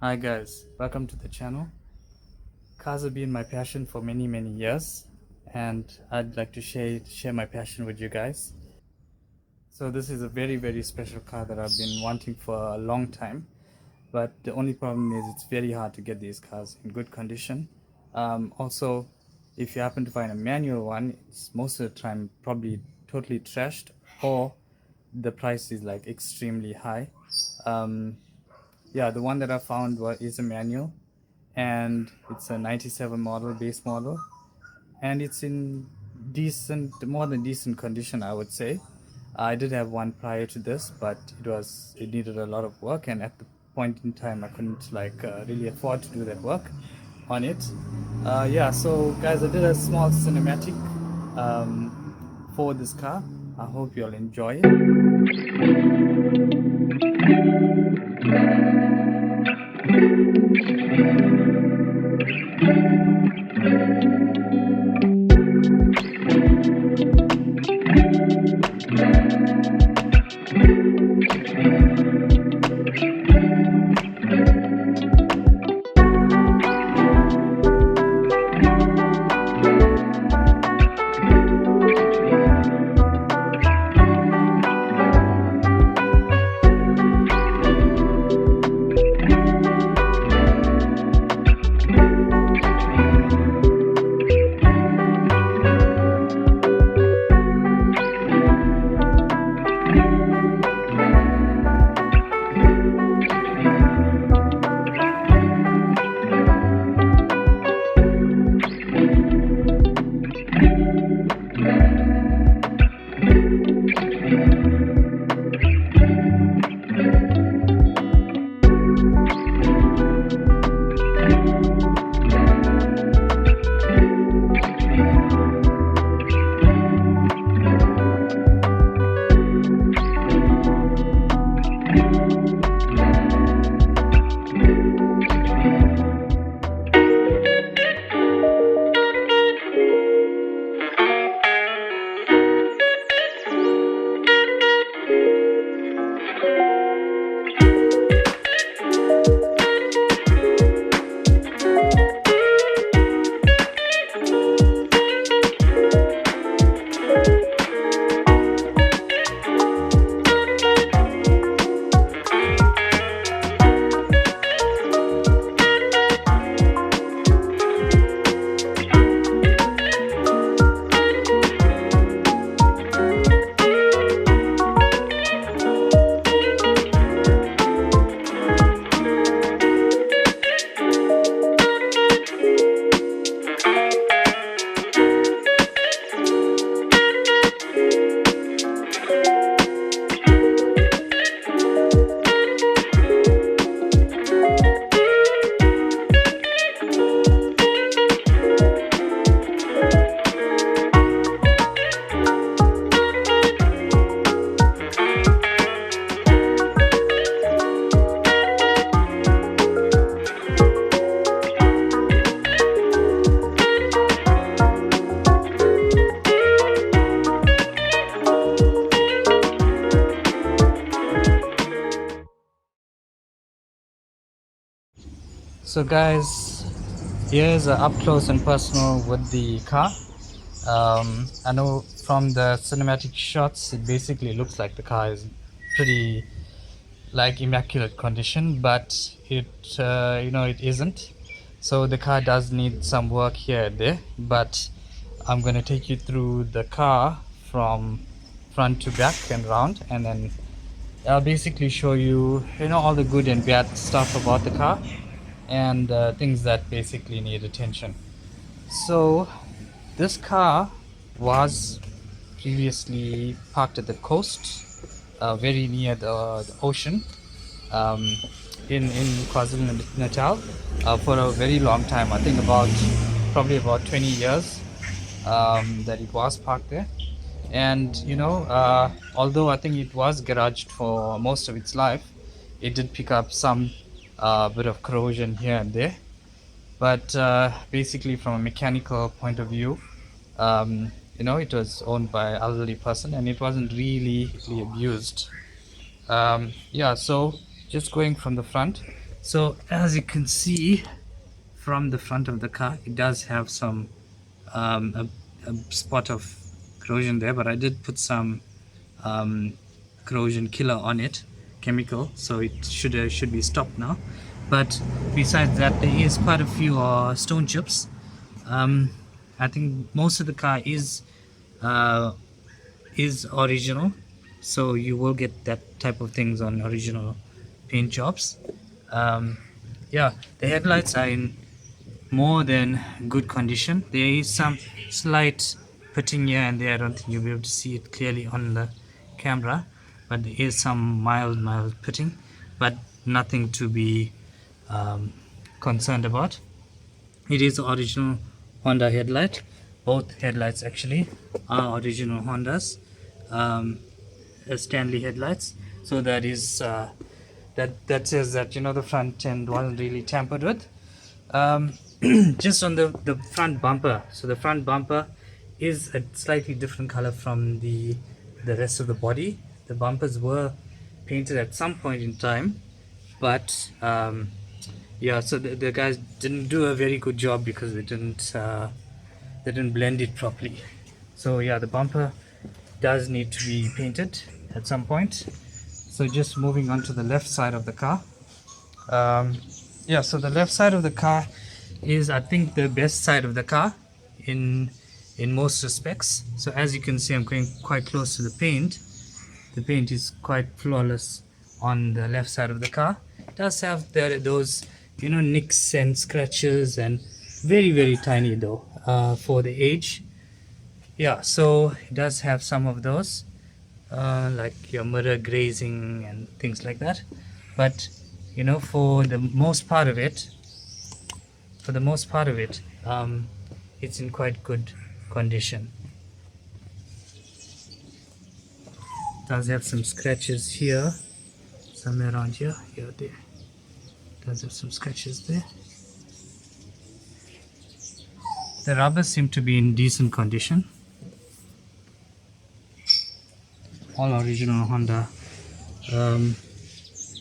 Hi guys, welcome to the channel. Cars have been my passion for many years, and I'd like to share my passion with you guys. So this is a very special car that I've been wanting for a long time, but the only problem is it's very hard to get these cars in good condition. Also, if you happen to find a manual one, it's most of the time probably totally trashed, or the price is like extremely high. um, yeah, the one that I found is a manual, and it's a 97 model, base model, and it's in more than decent condition, I would say. I did have one prior to this, but it needed a lot of work, and at the point in time I couldn't really afford to do that work on it. Yeah, so guys, I did a small cinematic for this car. I hope you'll enjoy it. So guys, here's up close and personal with the car. I know from the cinematic shots it basically looks like the car is pretty like immaculate condition, but it isn't. So the car does need some work here and there, but I'm going to take you through the car from front to back and round, and then I'll basically show you all the good and bad stuff about the car, and things that basically need attention. So this car was previously parked at the coast, very near the ocean, in KwaZulu-Natal, for a very long time. I think probably about 20 years that it was parked there. And although I think it was garaged for most of its life, it did pick up some bit of corrosion here and there. But basically, from a mechanical point of view, it was owned by an elderly person, and it wasn't really abused. Yeah, so just going from the front, So as you can see from the front of the car, it does have some a spot of corrosion there, but I did put some corrosion killer on it, chemical, so it should be stopped now. But besides that, there is quite a few stone chips. I think most of the car is original, so you will get that type of things on original paint jobs. Yeah, the headlights are in more than good condition. There is some slight pitting here and there. I don't think you'll be able to see it clearly on the camera, but there is some mild pitting, but nothing to be concerned about. It is the original Honda headlight. Both headlights actually are original Hondas, Stanley headlights. So that is that says that, you know, the front end wasn't really tampered with. Just on the front bumper, so the front bumper is a slightly different color from the rest of the body. The bumpers were painted at some point in time, but yeah, so the guys didn't do a very good job because they didn't blend it properly. So yeah, the bumper does need to be painted at some point. So just moving on to the left side of the car. Yeah, so the left side of the car is, I think, the best side of the car in most respects. So as you can see, I'm going quite close to the paint. The paint is quite flawless on the left side of the car. It does have those, you know, nicks and scratches, and very tiny though for the age. Yeah, so it does have some of those, like your mirror grazing and things like that. But you know, for the most part of it, it's in quite good condition. It does have some scratches here, somewhere around here, there. It does have some scratches there. The rubbers seem to be in decent condition. All original Honda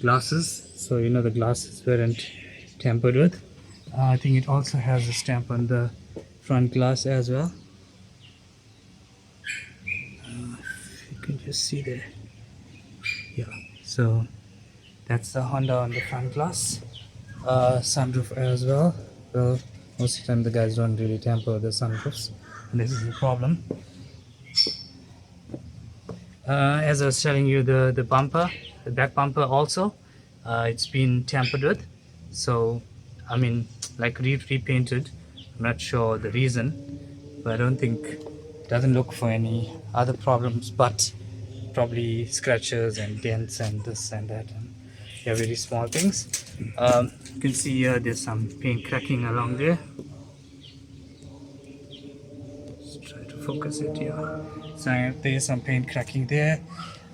glasses, so you know the glasses weren't tampered with. I think it also has a stamp on the front glass as well. If you can just see there. Yeah, so that's the Honda on the front glass. Sunroof as well. Well, most of the time the guys don't really tamper with the sunroofs, and this is the problem. As I was telling you, the bumper, the back bumper also, it's been tampered with. So I mean, like repainted. I'm not sure the reason, but I don't think, it doesn't look for any other problems, but probably scratches and dents and this and that, and yeah, very small things. You can see here there's some paint cracking along there. Let's try to focus it here. So there's some paint cracking there.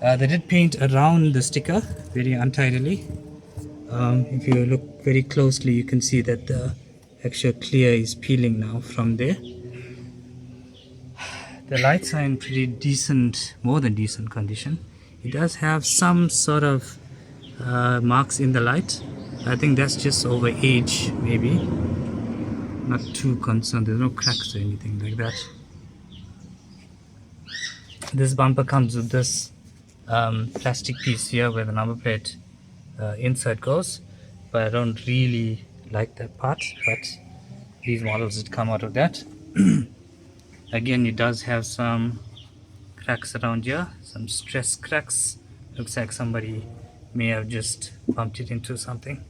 They did paint around the sticker very untidily. If you look very closely, you can see that the actual clear is peeling now from there. The lights are in pretty decent, more than decent condition. It does have some sort of marks in the light. I think that's just over age, maybe. Not too concerned. There's no cracks or anything like that. This bumper comes with this plastic piece here where the number plate insert goes, but I don't really like that part, but these models did come out of that. Again, it does have some cracks around here, some stress cracks. Looks like somebody may have just bumped it into something.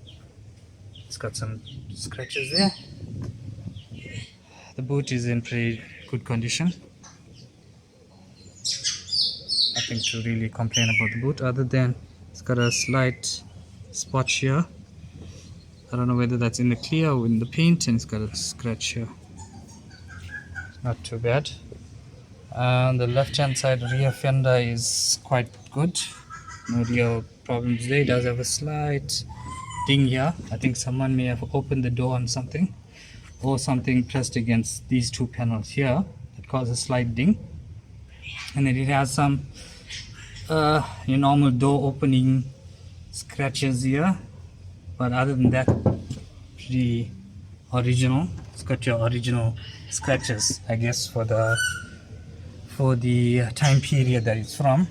It's got some scratches there. The boot is in pretty good condition. Nothing to really complain about the boot, other than it's got a slight spot here. I don't know whether that's in the clear or in the paint, and it's got a scratch here. Not too bad. The left hand side rear fender is quite good. No real problems there. It does have a slight ding here. I think someone may have opened the door on something, or something pressed against these two panels here that caused a slight ding. And then it has some your normal door opening scratches here, but other than that, pretty original. It's got your original scratches, I guess, for the time period that it's from.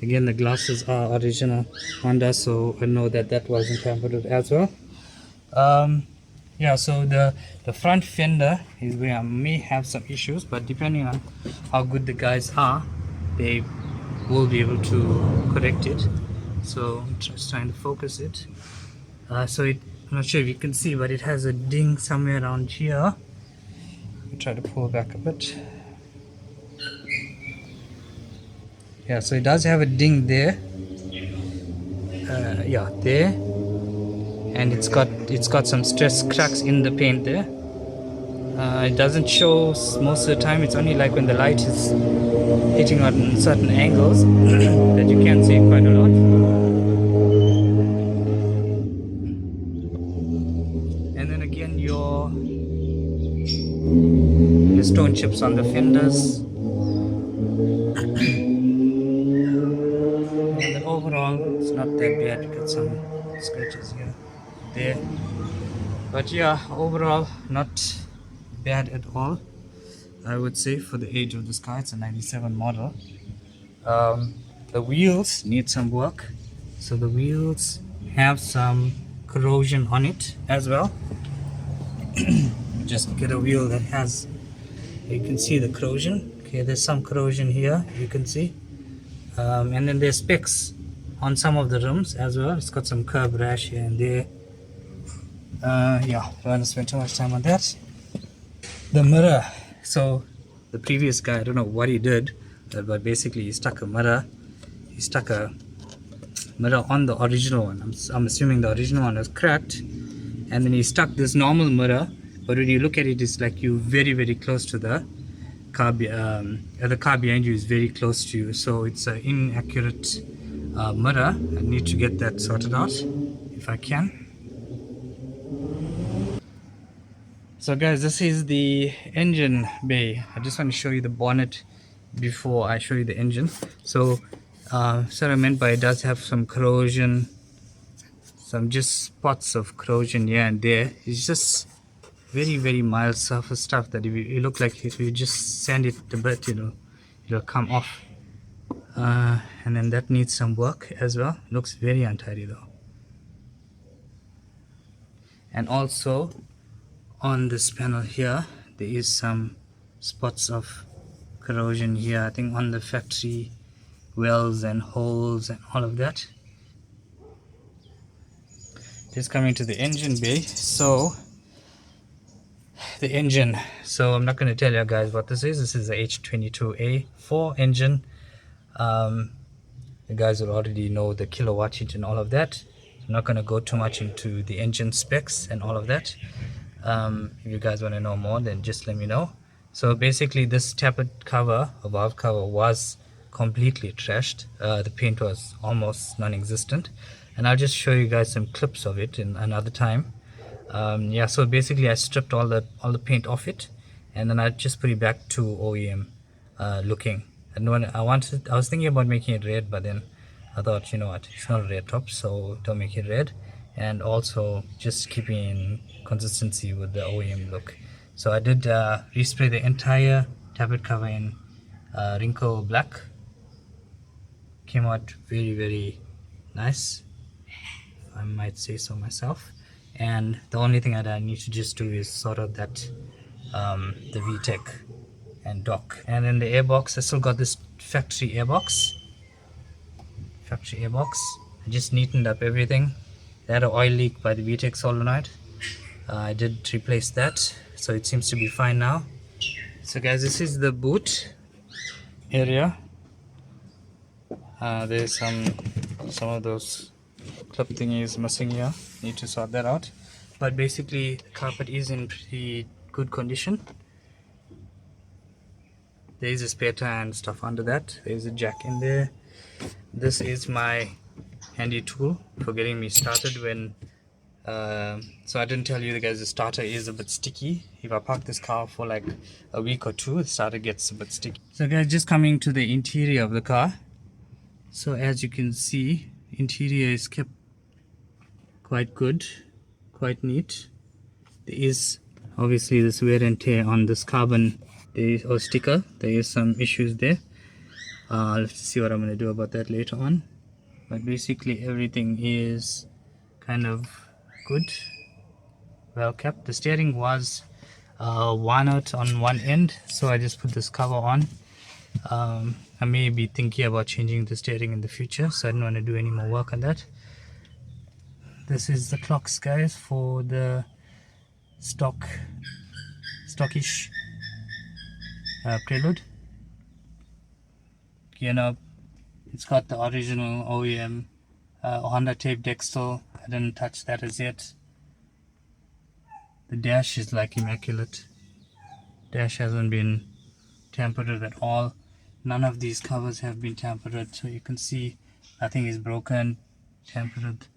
Again, the glasses are original Honda, so I know that that wasn't tampered with as well. Yeah, so the front fender is where I may have some issues, but depending on how good the guys are, they will be able to correct it. So I'm just trying to focus it. I'm not sure if you can see, but it has a ding somewhere around here. I'll try to pull back a bit. Yeah, so it does have a ding there. Yeah, there, and it's got some stress cracks in the paint there. It doesn't show most of the time. It's only like when the light is hitting on certain angles that you can see quite a lot. And then again, your stone chips on the fenders. And then overall, it's not that bad. You got some scratches here, there. But yeah, overall, not bad at all, I would say, for the age of this car. It's a 97 model. The wheels need some work. So the wheels have some corrosion on it as well. Just get a wheel that has, you can see the corrosion. Okay, there's some corrosion here, you can see. And then there's specks on some of the rims as well. It's got some curb rash here and there. Yeah, don't want to spend too much time on that. The mirror. So the previous guy, I don't know what he did, but basically he stuck a mirror. He stuck a mirror on the original one. I'm assuming the original one was cracked, and then he stuck this normal mirror. But when you look at it, it's like you're very, very close to the car. The car behind you is very close to you, so it's an inaccurate mirror. I need to get that sorted out if I can. So guys, this is the engine bay. I just want to show you the bonnet before I show you the engine. So what I meant by it does have some corrosion, some just spots of corrosion here and there. It's just very, very mild surface stuff that if you look like if you just sand it a bit, it'll come off. And then that needs some work as well. Looks very untidy though. And also on this panel here, there is some spots of corrosion here, I think on the factory wells and holes and all of that. Just coming to the engine bay. So the engine, so I'm not going to tell you guys what this is. This is the H22A4 engine. You guys will already know the kilowattage and all of that. I'm not going to go too much into the engine specs and all of that. If you guys want to know more, then just let me know. So basically this tapered cover or valve cover was completely trashed. The paint was almost non-existent, and I'll just show you guys some clips of it in another time. Yeah, so basically I stripped all the paint off it, and then I just put it back to OEM looking. And when I was thinking about making it red, but then I thought, you know what, it's not a red top, so don't make it red. And also just keeping in consistency with the OEM look. So I did respray the entire tapered cover in wrinkle black. Came out very, very nice, I might say so myself. And the only thing that I need to just do is sort of that the VTEC and dock. And then the airbox, I still got this factory airbox. I just neatened up everything. They had an oil leak by the VTEC solenoid. I did replace that, so it seems to be fine now. So guys, this is the boot area. There's some of those clip thingies missing here. Need to sort that out. But basically, the carpet is in pretty good condition. There is a spare tire and stuff under that. There's a jack in there. This is my handy tool for getting me started when so I didn't tell you guys, the starter is a bit sticky. If I park this car for like a week or two, the starter gets a bit sticky. So guys, just coming to the interior of the car. So as you can see, interior is kept quite good, quite neat. There is obviously this wear and tear on this carbon or sticker. There is some issues there. I'll have to see what I'm going to do about that later on. But basically everything is kind of good, well kept. The steering was worn out on one end, so I just put this cover on. I may be thinking about changing the steering in the future, so I don't want to do any more work on that. This is the clocks, guys, for the stockish Prelude. You know, it's got the original OEM Honda tape deck still. I didn't touch that as yet. The dash is like immaculate. Dash hasn't been tampered at all. None of these covers have been tampered, so you can see nothing is broken, tampered.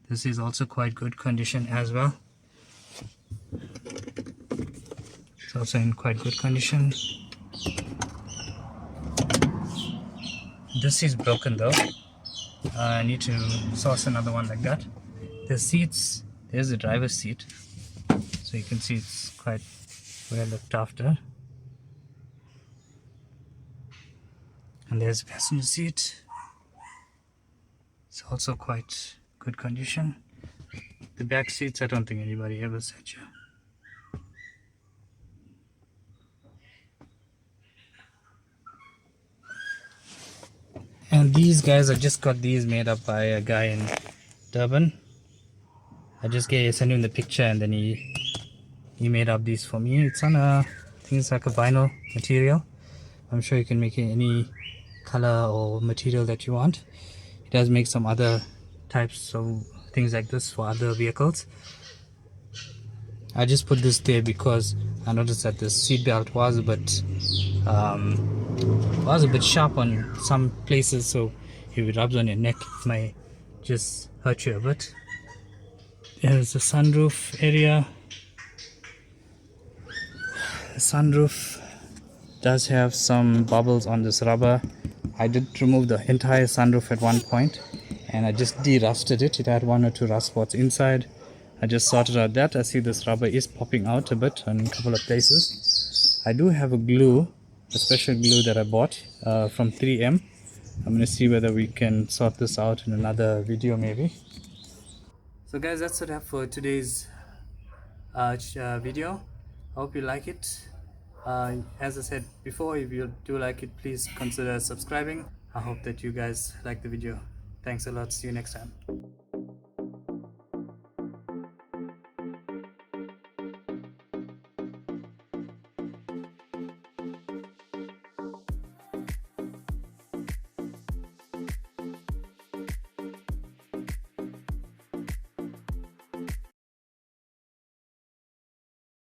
This is also quite good condition as well. It's also in quite good condition. This is broken though. I need to source another one like that. The seats, there's the driver's seat, so you can see it's quite well looked after. And there's the passenger seat. It's also quite good condition. The back seats, I don't think anybody ever sat here. And these guys, I just got these made up by a guy in Durban. I just sent him the picture and then he made up these for me. It's on I think it's like a vinyl material. I'm sure you can make it any color or material that you want. It does make some other types of things like this for other vehicles. I just put this there because I noticed that the seatbelt was a bit sharp on some places, so if it rubs on your neck it might just hurt you a bit. There's the sunroof area. The sunroof does have some bubbles on this rubber. I did remove the entire sunroof at one point and I just de-rusted it. It had one or two rust spots inside. I just sorted out that. I see this rubber is popping out a bit in a couple of places. I do have a special glue that I bought from 3M. I'm going to see whether we can sort this out in another video maybe. So guys, that's what I have for today's video. I hope you like it. As I said before, if you do like it, please consider subscribing. I hope that you guys like the video. Thanks a lot. See you next time.